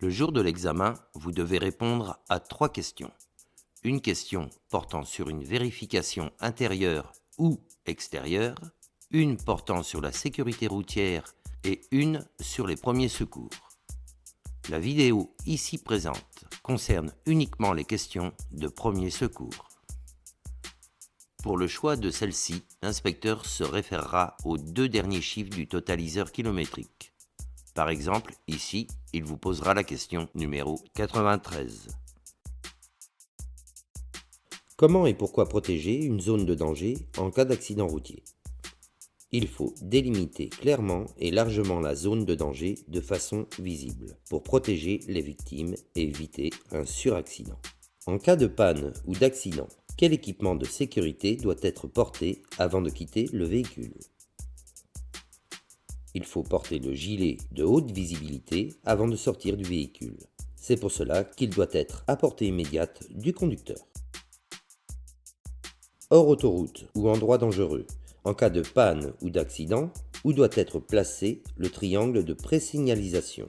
Le jour de l'examen, vous devez répondre à 3 questions. Une question portant sur une vérification intérieure ou extérieure, une portant sur la sécurité routière et une sur les premiers secours. La vidéo ici présente concerne uniquement les questions de premiers secours. Pour le choix de celle-ci, l'inspecteur se référera aux 2 derniers chiffres du totaliseur kilométrique. Par exemple, ici, il vous posera la question numéro 93. Comment et pourquoi protéger une zone de danger en cas d'accident routier? Il faut délimiter clairement et largement la zone de danger de façon visible pour protéger les victimes et éviter un suraccident. En cas de panne ou d'accident, quel équipement de sécurité doit être porté avant de quitter le véhicule? Il faut porter le gilet de haute visibilité avant de sortir du véhicule. C'est pour cela qu'il doit être à portée immédiate du conducteur. Hors autoroute ou endroit dangereux, en cas de panne ou d'accident, où doit être placé le triangle de présignalisation?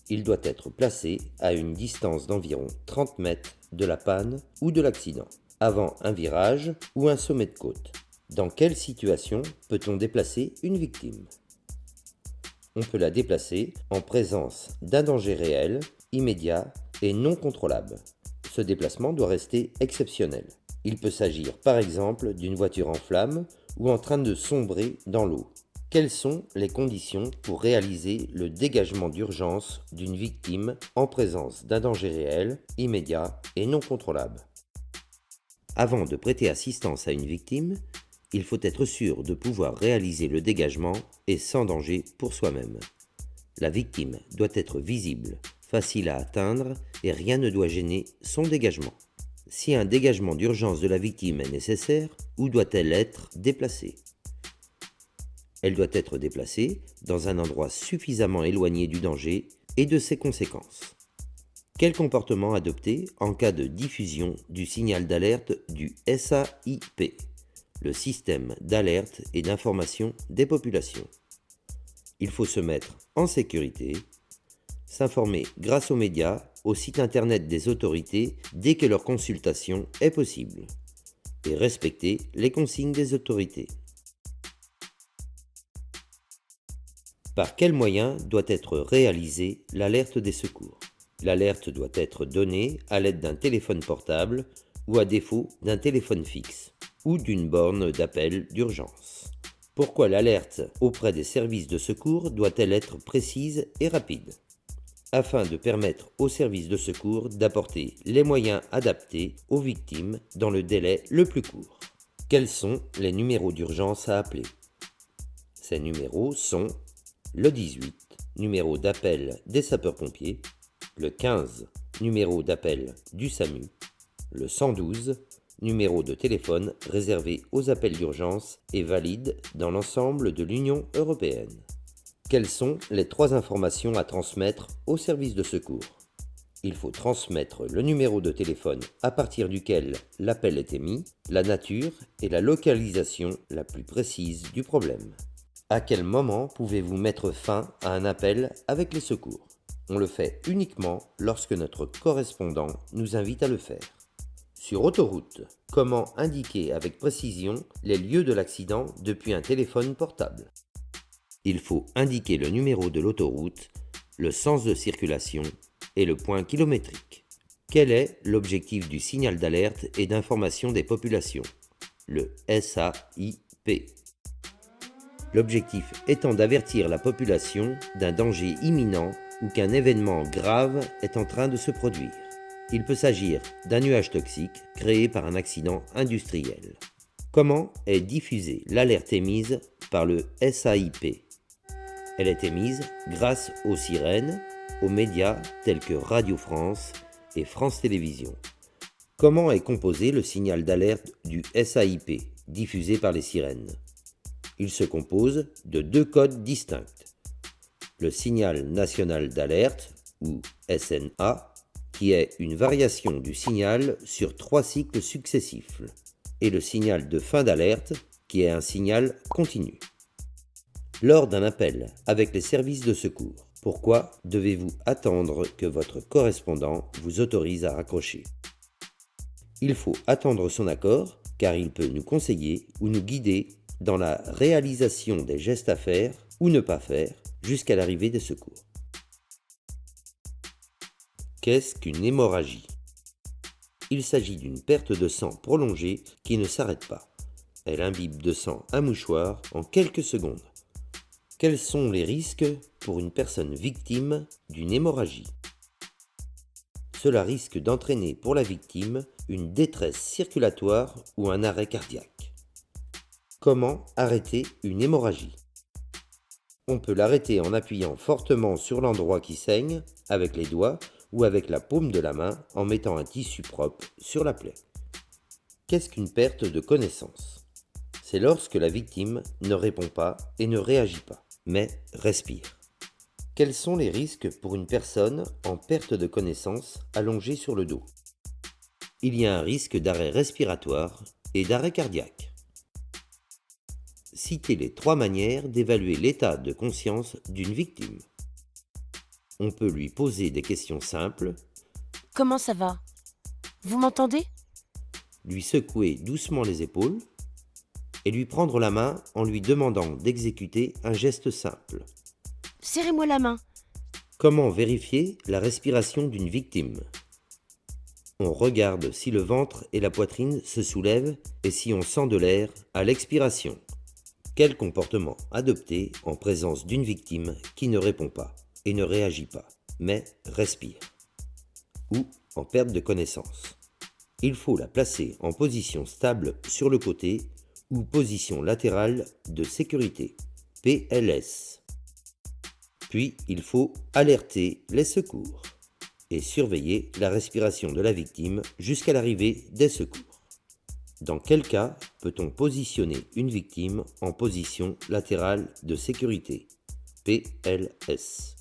Il doit être placé à une distance d'environ 30 mètres de la panne ou de l'accident, avant un virage ou un sommet de côte. Dans quelle situation peut-on déplacer une victime? On peut la déplacer en présence d'un danger réel, immédiat et non contrôlable. Ce déplacement doit rester exceptionnel. Il peut s'agir par exemple d'une voiture en flammes ou en train de sombrer dans l'eau. Quelles sont les conditions pour réaliser le dégagement d'urgence d'une victime en présence d'un danger réel, immédiat et non contrôlable? Avant de prêter assistance à une victime, il faut être sûr de pouvoir réaliser le dégagement et sans danger pour soi-même. La victime doit être visible, facile à atteindre et rien ne doit gêner son dégagement. Si un dégagement d'urgence de la victime est nécessaire, où doit-elle être déplacée? Elle doit être déplacée dans un endroit suffisamment éloigné du danger et de ses conséquences. Quel comportement adopter en cas de diffusion du signal d'alerte du SAIP, le système d'alerte et d'information des populations? Il faut se mettre en sécurité, s'informer grâce aux médias, au site internet des autorités dès que leur consultation est possible, et respecter les consignes des autorités. Par quel moyen doit être réalisée l'alerte des secours? L'alerte doit être donnée à l'aide d'un téléphone portable ou à défaut d'un téléphone fixe ou d'une borne d'appel d'urgence. Pourquoi l'alerte auprès des services de secours doit-elle être précise et rapide? Afin de permettre aux services de secours d'apporter les moyens adaptés aux victimes dans le délai le plus court. Quels sont les numéros d'urgence à appeler? Ces numéros sont le 18, numéro d'appel des sapeurs-pompiers, le 15, numéro d'appel du SAMU, le 112, numéro de téléphone réservé aux appels d'urgence et valide dans l'ensemble de l'Union européenne. Quelles sont les 3 informations à transmettre au service de secours? Il faut transmettre le numéro de téléphone à partir duquel l'appel est émis, la nature et la localisation la plus précise du problème. À quel moment pouvez-vous mettre fin à un appel avec les secours? On le fait uniquement lorsque notre correspondant nous invite à le faire. Sur autoroute, comment indiquer avec précision les lieux de l'accident depuis un téléphone portable? Il faut indiquer le numéro de l'autoroute, le sens de circulation et le point kilométrique. Quel est l'objectif du signal d'alerte et d'information des populations? Le SAIP. L'objectif étant d'avertir la population d'un danger imminent ou qu'un événement grave est en train de se produire. Il peut s'agir d'un nuage toxique créé par un accident industriel. Comment est diffusée l'alerte émise par le SAIP? Elle est émise grâce aux sirènes, aux médias tels que Radio France et France Télévisions. Comment est composé le signal d'alerte du SAIP diffusé par les sirènes? Il se compose de 2 codes distincts. Le signal national d'alerte, ou SNA, qui est une variation du signal sur 3 cycles successifs, et le signal de fin d'alerte, qui est un signal continu. Lors d'un appel avec les services de secours, Pourquoi devez-vous attendre que votre correspondant vous autorise à raccrocher? Il faut attendre son accord car il peut nous conseiller ou nous guider dans la réalisation des gestes à faire ou ne pas faire jusqu'à l'arrivée des secours. Qu'est-ce qu'une hémorragie? Il s'agit d'une perte de sang prolongée qui ne s'arrête pas. Elle imbibe de sang un mouchoir en quelques secondes. Quels sont les risques pour une personne victime d'une hémorragie? Cela risque d'entraîner pour la victime une détresse circulatoire ou un arrêt cardiaque. Comment arrêter une hémorragie? On peut l'arrêter en appuyant fortement sur l'endroit qui saigne avec les doigts ou avec la paume de la main en mettant un tissu propre sur la plaie. Qu'est-ce qu'une perte de connaissance? C'est lorsque la victime ne répond pas et ne réagit pas, mais respire. Quels sont les risques pour une personne en perte de connaissance allongée sur le dos? Il y a un risque d'arrêt respiratoire et d'arrêt cardiaque. Citez les 3 manières d'évaluer l'état de conscience d'une victime. On peut lui poser des questions simples. Comment ça va? Vous m'entendez? Lui secouer doucement les épaules et lui prendre la main en lui demandant d'exécuter un geste simple. Serrez-moi la main. Comment vérifier la respiration d'une victime? On regarde si le ventre et la poitrine se soulèvent et si on sent de l'air à l'expiration. Quel comportement adopter en présence d'une victime qui ne répond pas et ne réagit pas, mais respire? Ou en perte de connaissance. Il faut la placer en position stable sur le côté ou position latérale de sécurité, PLS. Puis, il faut alerter les secours et surveiller la respiration de la victime jusqu'à l'arrivée des secours. Dans quel cas peut-on positionner une victime en position latérale de sécurité, PLS?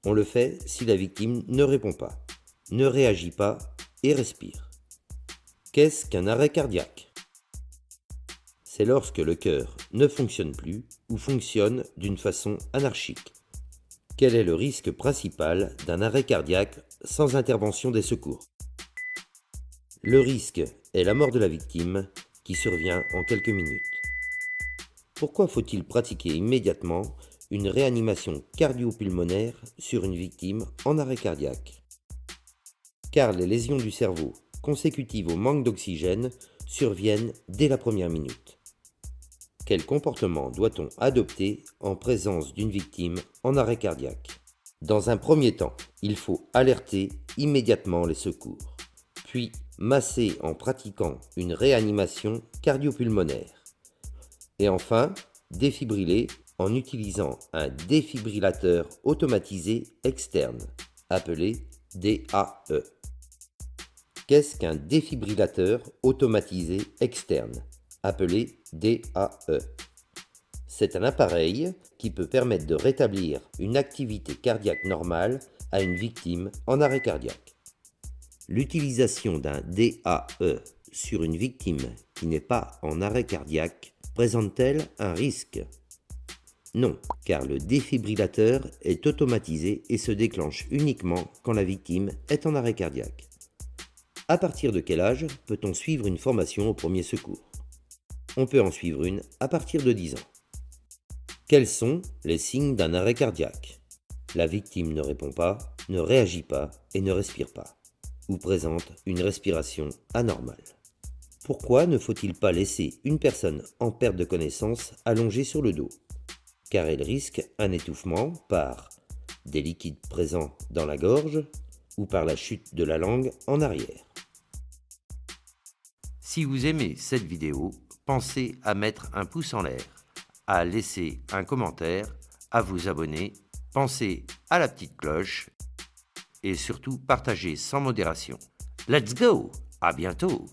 On le fait si la victime ne répond pas, ne réagit pas et respire. Qu'est-ce qu'un arrêt cardiaque? C'est lorsque le cœur ne fonctionne plus ou fonctionne d'une façon anarchique. Quel est le risque principal d'un arrêt cardiaque sans intervention des secours? Le risque est la mort de la victime qui survient en quelques minutes. Pourquoi faut-il pratiquer immédiatement une réanimation cardio-pulmonaire sur une victime en arrêt cardiaque? Car les lésions du cerveau consécutives au manque d'oxygène surviennent dès la première minute. Quel comportement doit-on adopter en présence d'une victime en arrêt cardiaque? Dans un premier temps, il faut alerter immédiatement les secours, puis masser en pratiquant une réanimation cardio-pulmonaire. Et enfin, défibriller en utilisant un défibrillateur automatisé externe, appelé DAE. Qu'est-ce qu'un défibrillateur automatisé externe, appelé DAE? C'est un appareil qui peut permettre de rétablir une activité cardiaque normale à une victime en arrêt cardiaque. L'utilisation d'un DAE sur une victime qui n'est pas en arrêt cardiaque présente-t-elle un risque? Non, car le défibrillateur est automatisé et se déclenche uniquement quand la victime est en arrêt cardiaque. À partir de quel âge peut-on suivre une formation aux premiers secours? On peut en suivre une à partir de 10 ans. Quels sont les signes d'un arrêt cardiaque? La victime ne répond pas, ne réagit pas et ne respire pas, ou présente une respiration anormale. Pourquoi ne faut-il pas laisser une personne en perte de connaissance allongée sur le dos? Car elle risque un étouffement par des liquides présents dans la gorge ou par la chute de la langue en arrière. Si vous aimez cette vidéo, pensez à mettre un pouce en l'air, à laisser un commentaire, à vous abonner, pensez à la petite cloche et surtout partagez sans modération. Let's go! À bientôt!